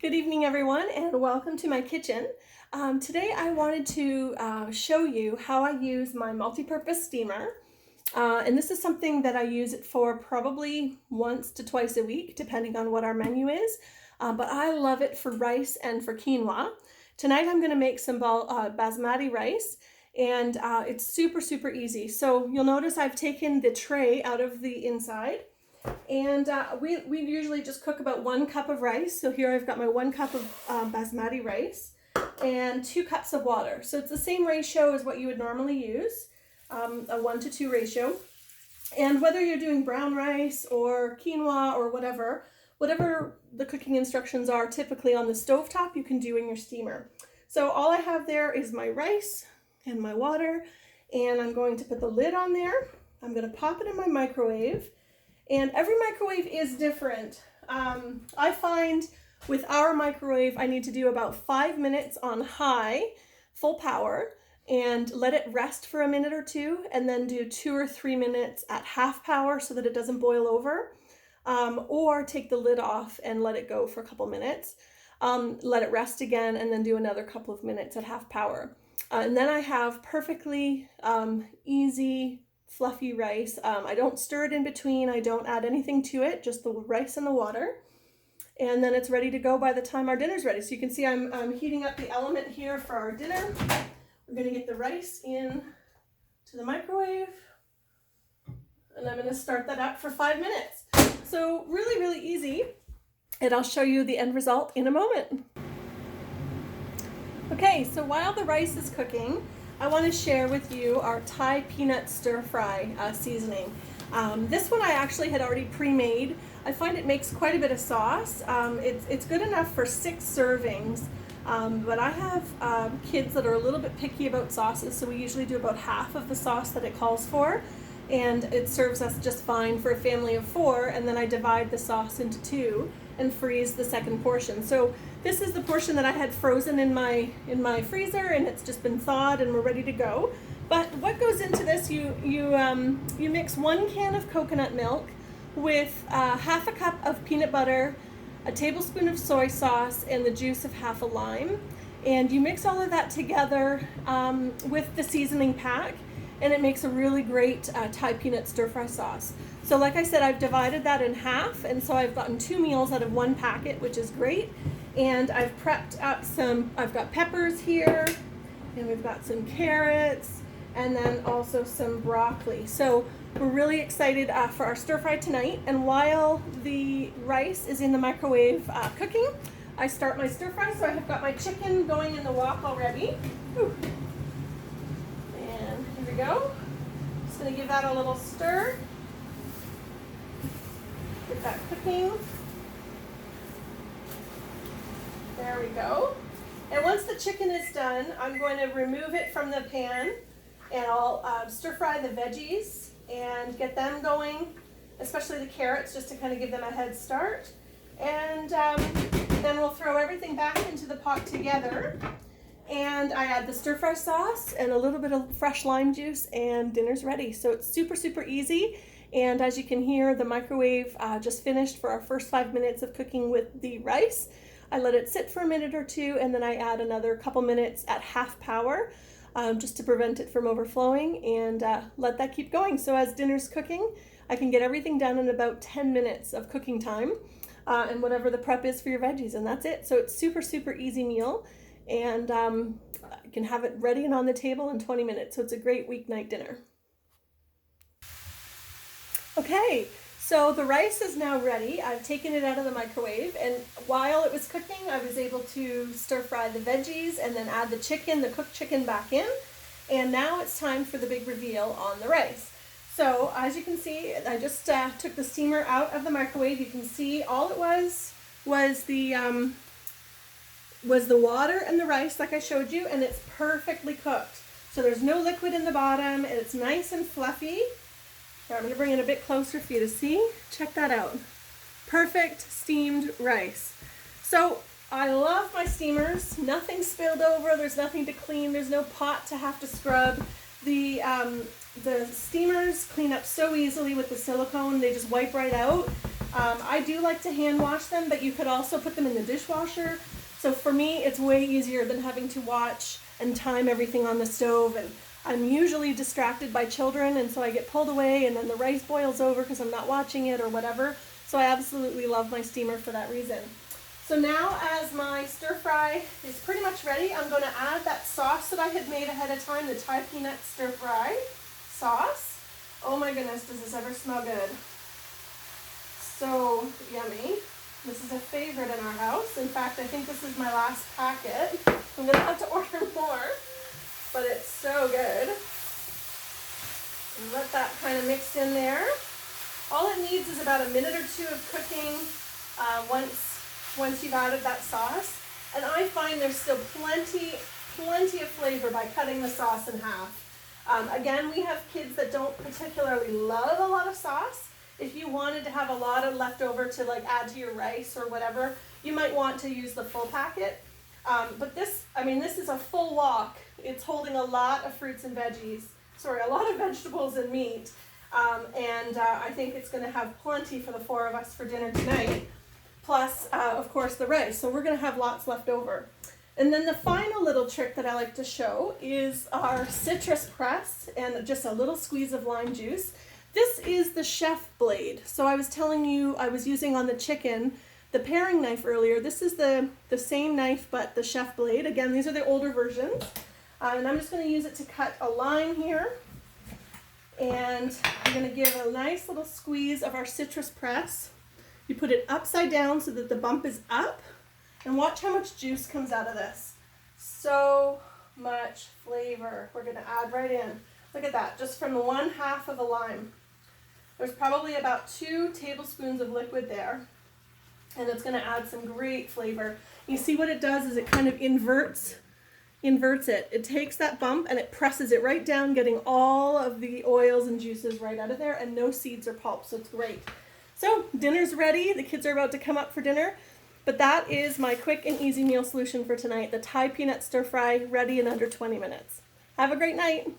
Good evening, everyone, and welcome to my kitchen. Today I wanted to show you how I use my multi-purpose steamer. And this is something that I use it for probably once to twice a week, depending on what our menu is. But I love it for rice and for quinoa. Tonight I'm going to make some basmati rice, and it's super easy. So you'll notice I've taken the tray out of the inside. And we usually just cook about 1 cup of rice. So here I've got my 1 cup of basmati rice and 2 cups of water. So it's the same ratio as what you would normally use, a 1-to-2 ratio. And whether you're doing brown rice or quinoa or whatever the cooking instructions are typically on the stovetop, you can do in your steamer. So all I have there is my rice and my water, and I'm going to put the lid on there. I'm going to pop it in my microwave. And every microwave is different. I find with our microwave, I need to do about 5 minutes on high, full power, and let it rest for a minute or two, and then do 2 or 3 minutes at half power so that it doesn't boil over. Or take the lid off and let it go for a couple minutes. Let it rest again, and then do another couple of minutes at half power. And then I have perfectly easy, fluffy rice. I don't stir it in between. I don't add anything to it, just the rice and the water. And then it's ready to go by the time our dinner's ready. So you can see I'm heating up the element here for our dinner. We're going to get the rice in to the microwave, and I'm going to start that up for 5 minutes. So really easy, and I'll show you the end result in a moment. Okay, so while the rice is cooking, I want to share with you our Thai peanut stir fry seasoning. This one I actually had already pre-made. I find it makes quite a bit of sauce. It's good enough for 6 servings, but I have kids that are a little bit picky about sauces, so we usually do about half of the sauce that it calls for, and it serves us just fine for a family of 4, and then I divide the sauce into 2 and freeze the second portion. So this is the portion that I had frozen in my freezer, and it's just been thawed and we're ready to go. But what goes into this, you mix 1 can of coconut milk with half a cup of peanut butter, a tablespoon of soy sauce, and the juice of half a lime. And you mix all of that together with the seasoning pack, and it makes a really great Thai peanut stir fry sauce. So like I said, I've divided that in half, and so I've gotten 2 meals out of 1 packet, which is great. And I've prepped up I've got peppers here, and we've got some carrots, and then also some broccoli. So we're really excited for our stir fry tonight. And while the rice is in the microwave cooking, I start my stir fry. So I have got my chicken going in the wok already. Whew. And here we go. Just gonna give that a little stir. Get that cooking. There we go. And once the chicken is done, I'm going to remove it from the pan, and I'll stir fry the veggies and get them going, especially the carrots, just to kind of give them a head start. And then we'll throw everything back into the pot together, and I add the stir fry sauce and a little bit of fresh lime juice, and dinner's ready. So it's super easy. And as you can hear, the microwave just finished for our first 5 minutes of cooking with the rice. I let it sit for a minute or two, and then I add another couple minutes at half power just to prevent it from overflowing, and let that keep going. So as dinner's cooking, I can get everything done in about 10 minutes of cooking time, and whatever the prep is for your veggies, and that's it. So it's super easy meal, and you can have it ready and on the table in 20 minutes. So it's a great weeknight dinner. Okay, so the rice is now ready. I've taken it out of the microwave, and while it was cooking, I was able to stir fry the veggies and then add the cooked chicken back in. And now it's time for the big reveal on the rice. So as you can see, I just took the steamer out of the microwave. You can see all it was the water and the rice, like I showed you, and it's perfectly cooked. So there's no liquid in the bottom, and it's nice and fluffy. Here, I'm going to bring it a bit closer for you to see. Check that out. Perfect steamed rice. So I love my steamers. Nothing spilled over. There's nothing to clean. There's no pot to have to scrub. The steamers clean up so easily with the silicone. They just wipe right out. I do like to hand wash them, but you could also put them in the dishwasher. So for me, it's way easier than having to watch and time everything on the stove. And I'm usually distracted by children, and so I get pulled away, and then the rice boils over because I'm not watching it or whatever. So I absolutely love my steamer for that reason. So now, as my stir fry is pretty much ready, I'm going to add that sauce that I had made ahead of time, the Thai peanut stir fry sauce. Oh my goodness, does this ever smell good? So yummy. This is a favorite in our house. In fact, I think this is my last packet. I'm going to have to order more, but it's so good. And let that kind of mix in there. All it needs is about a minute or two of cooking once you've added that sauce. And I find there's still plenty of flavor by cutting the sauce in half. Again, we have kids that don't particularly love a lot of sauce. If you wanted to have a lot of leftover to like add to your rice or whatever, you might want to use the full packet. But this is a full wok. It's holding a lot of fruits and veggies. Sorry, a lot of vegetables and meat. I think it's going to have plenty for the 4 of us for dinner tonight. Plus, of course, the rice. So we're going to have lots left over. And then the final little trick that I like to show is our citrus press and just a little squeeze of lime juice. This is the chef blade. So I was telling you I was using on the chicken the paring knife earlier. This is the same knife but the chef blade. Again, these are the older versions. And I'm just going to use it to cut a line here. And I'm going to give a nice little squeeze of our citrus press. You put it upside down so that the bump is up. And watch how much juice comes out of this. So much flavor we're going to add right in. Look at that, just from the 1/2 of a lime. There's probably about 2 tablespoons of liquid there. And it's going to add some great flavor. You see what it does is it kind of inverts it. It takes that bump and it presses it right down, getting all of the oils and juices right out of there and no seeds or pulp, so it's great. So dinner's ready. The kids are about to come up for dinner. But that is my quick and easy meal solution for tonight. The Thai peanut stir fry, ready in under 20 minutes. Have a great night.